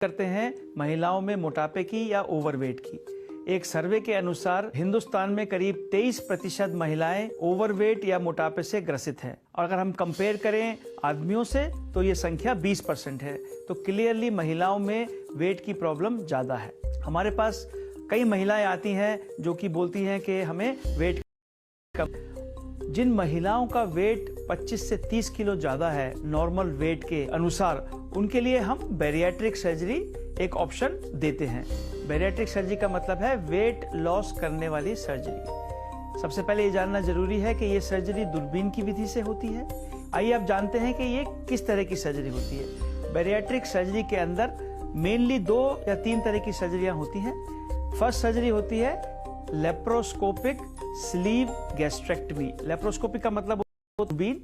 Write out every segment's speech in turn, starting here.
करते हैं महिलाओं में मोटापे की या ओवरवेट की। एक सर्वे के अनुसार हिंदुस्तान में करीब 23% महिलाएं ओवरवेट या मोटापे से ग्रसित हैं और अगर हम कंपेयर करें आदमियों से तो ये संख्या 20% है। तो क्लियरली महिलाओं में वेट की प्रॉब्लम ज़्यादा है। हमारे पास कई महिलाएं आती हैं जो कि बोलती हैं कि हमें वेट कम। जिन महिलाओं का वेट 25 से 30 किलो ज़्यादा है नॉर्मल वेट के अनुसार, उनके लिए हम बैरिएट्रिक सर्जरी एक ऑप्शन देते हैं। बैरिएट्रिक सर्जरी का मतलब है वेट लॉस करने वाली सर्जरी। सबसे पहले ये जानना जरूरी है कि ये सर्जरी दूरबीन की विधि से होती है। आइए आप जानते हैं कि ये किस तरह की सर्जरी होती है। बैरिएट्रिक सर्जरी के अंदर मेनली 2 या 3 तरह की सर्जरियां होती हैं। फर्स्ट सर्जरी होती है लेप्रोस्कोपिक स्लीव गैस्ट्रेक्टमी। लेप्रोस्कोपिक का मतलब दूरबीन,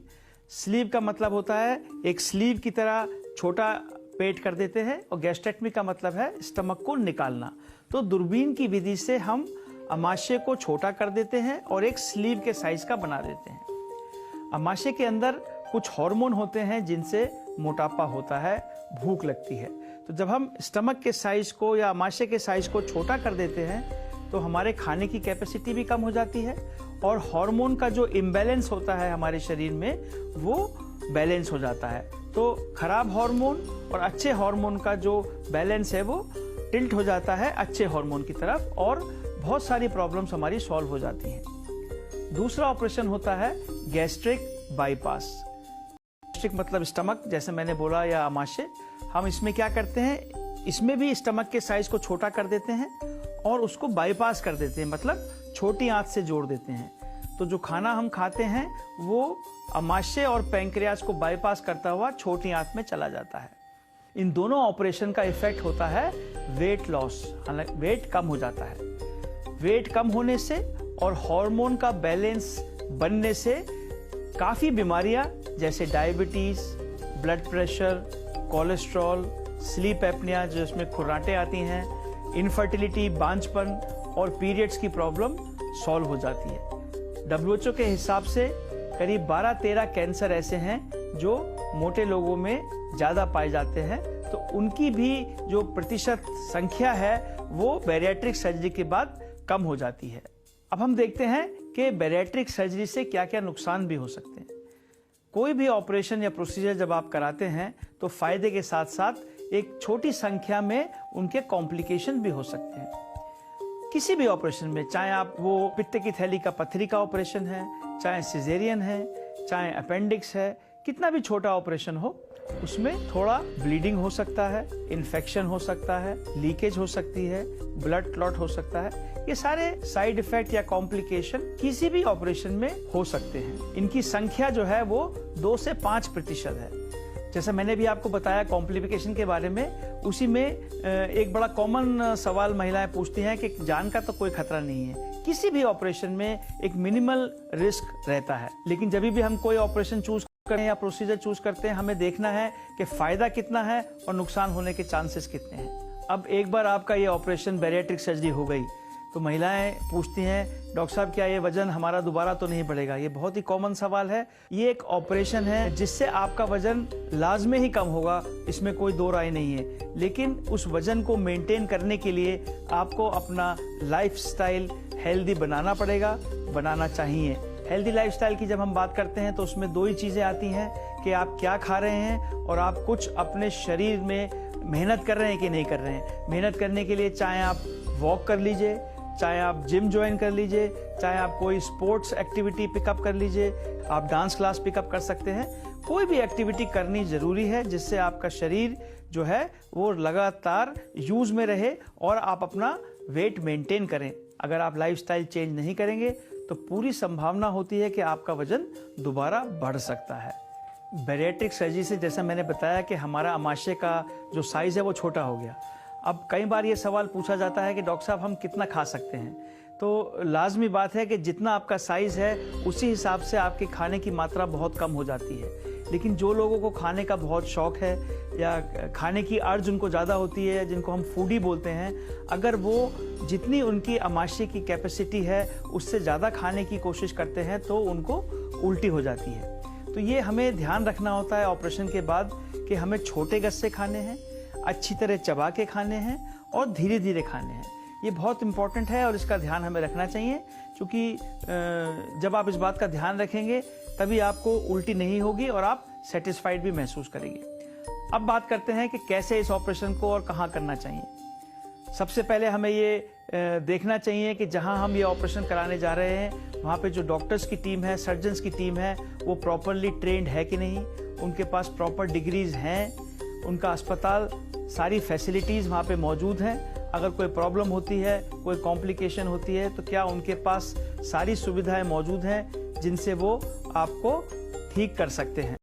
स्लीव का मतलब होता है एक स्लीव की तरह छोटा पेट कर देते हैं, और गैस्ट्रेक्टमी का मतलब है स्टमक को निकालना। तो दूरबीन की विधि से हम अमाशय को छोटा कर देते हैं और एक स्लीव के साइज का बना देते हैं। अमाशय के अंदर कुछ हार्मोन होते हैं जिनसे मोटापा होता है, भूख लगती है। तो जब हम स्टमक के साइज को या अमाशय के साइज को छोटा कर देते हैं तो हमारे खाने की कैपेसिटी भी कम हो जाती है और हार्मोन का जो इम्बैलेंस होता है हमारे शरीर में वो बैलेंस हो जाता है। तो खराब हार्मोन और अच्छे हार्मोन का जो बैलेंस है वो टिल्ट हो जाता है अच्छे हार्मोन की तरफ और बहुत सारी प्रॉब्लम्स हमारी सॉल्व हो जाती हैं। दूसरा ऑपरेशन होता है गैस्ट्रिक बाईपास। गैस्ट्रिक मतलब स्टमक, जैसे मैंने बोला, या अमाशय। हम इसमें क्या करते हैं, इसमें भी स्टमक के साइज को छोटा कर देते हैं और उसको बाईपास कर देते हैं, मतलब छोटी आंत से जोड़ देते हैं। तो जो खाना हम खाते हैं वो अमाशय और पैंक्रियाज को बाईपास करता हुआ छोटी आंत में चला जाता है। इन दोनों ऑपरेशन का इफेक्ट होता है वेट लॉस, वेट कम हो जाता है। वेट कम होने से और हार्मोन का बैलेंस बनने से काफ़ी बीमारियां जैसे diabetes, blood pressure, cholesterol, sleep apnoea जिसमें खुर्राटे आती हैं, इनफर्टिलिटी, बांझपन और पीरियड्स की प्रॉब्लम सॉल्व हो जाती है। WHO के हिसाब से करीब 12-13 कैंसर ऐसे हैं जो मोटे लोगों में ज़्यादा पाए जाते हैं, तो उनकी भी जो प्रतिशत संख्या है वो बैरिएट्रिक सर्जरी के बाद कम हो जाती है। अब हम देखते हैं कि बैरिएट्रिक सर्जरी से क्या क्या नुकसान भी हो सकते हैं। कोई भी ऑपरेशन या प्रोसीजर जब आप कराते हैं तो फायदे के साथ साथ एक छोटी संख्या में उनके कॉम्प्लिकेशन भी हो सकते हैं। किसी भी ऑपरेशन में, चाहे आप वो पित्त की थैली का पत्थरी का ऑपरेशन है, चाहे सिजेरियन है, चाहे अपेंडिक्स है, कितना भी छोटा ऑपरेशन हो, उसमें थोड़ा ब्लीडिंग हो सकता है, इन्फेक्शन हो सकता है, लीकेज हो सकती है, ब्लड क्लॉट हो सकता है। ये सारे साइड इफेक्ट या कॉम्प्लिकेशन किसी भी ऑपरेशन में हो सकते हैं। इनकी संख्या जो है वो 2 से 5% है। जैसा मैंने भी आपको बताया कॉम्प्लिकेशन के बारे में, उसी में एक बड़ा कॉमन सवाल महिलाएं पूछती हैं कि जान का तो कोई खतरा नहीं है। किसी भी ऑपरेशन में एक मिनिमल रिस्क रहता है, लेकिन जब भी हम कोई ऑपरेशन चूज करते हैं या प्रोसीजर चूज करते हैं, हमें देखना है कि फायदा कितना है और नुकसान होने के चांसेस कितने हैं। अब एक बार आपका ये ऑपरेशन बैरिएट्रिक सर्जरी हो गई तो महिलाएं पूछती हैं, डॉक्टर साहब क्या ये वजन हमारा दोबारा तो नहीं बढ़ेगा? ये बहुत ही कॉमन सवाल है। ये एक ऑपरेशन है जिससे आपका वजन लाजमी ही कम होगा, इसमें कोई दो राय नहीं है, लेकिन उस वजन को मेंटेन करने के लिए आपको अपना लाइफस्टाइल हेल्दी बनाना पड़ेगा, बनाना चाहिए। हेल्दी लाइफस्टाइल की जब हम बात करते हैं तो उसमें 2 ही चीज़ें आती हैं कि आप क्या खा रहे हैं और आप कुछ अपने शरीर में मेहनत कर रहे हैं कि नहीं कर रहे हैं। मेहनत करने के लिए चाहे आप वॉक कर लीजिए, चाहे आप जिम ज्वाइन कर लीजिए, चाहे आप कोई स्पोर्ट्स एक्टिविटी पिकअप कर लीजिए, आप डांस क्लास पिकअप कर सकते हैं। कोई भी एक्टिविटी करनी ज़रूरी है जिससे आपका शरीर जो है वो लगातार यूज़ में रहे और आप अपना वेट मेंटेन करें। अगर आप लाइफस्टाइल चेंज नहीं करेंगे तो पूरी संभावना होती है कि आपका वजन दोबारा बढ़ सकता है। बैरिएट्रिक सर्जरी से जैसा मैंने बताया कि हमारा अमाशय का जो साइज़ है वो छोटा हो गया। अब कई बार ये सवाल पूछा जाता है कि डॉक्टर साहब हम कितना खा सकते हैं? तो लाजमी बात है कि जितना आपका साइज़ है उसी हिसाब से आपके खाने की मात्रा बहुत कम हो जाती है। लेकिन जो लोगों को खाने का बहुत शौक़ है या खाने की अर्ज उनको ज़्यादा होती है, जिनको हम फूडी बोलते हैं, अगर वो जितनी उनकी अमाशय की कैपेसिटी है उससे ज़्यादा खाने की कोशिश करते हैं तो उनको उल्टी हो जाती है। तो ये हमें ध्यान रखना होता है ऑपरेशन के बाद कि हमें छोटे गस्से खाने हैं। अच्छी तरह चबा के खाने हैं और धीरे धीरे खाने हैं। ये बहुत इंपॉर्टेंट है और इसका ध्यान हमें रखना चाहिए, क्योंकि जब आप इस बात का ध्यान रखेंगे तभी आपको उल्टी नहीं होगी और आप सेटिस्फाइड भी महसूस करेंगे। अब बात करते हैं कि कैसे इस ऑपरेशन को और कहाँ करना चाहिए। सबसे पहले हमें ये देखना चाहिए कि जहां हम ये ऑपरेशन कराने जा रहे हैं वहाँ पे जो डॉक्टर्स की टीम है, सर्जन्स की टीम है, वो प्रॉपरली ट्रेंड है कि नहीं, उनके पास प्रॉपर डिग्रीज हैं, उनका अस्पताल सारी फैसिलिटीज़ वहाँ पे मौजूद हैं। अगर कोई प्रॉब्लम होती है, कोई कॉम्प्लिकेशन होती है, तो क्या उनके पास सारी सुविधाएं मौजूद हैं जिनसे वो आपको ठीक कर सकते हैं।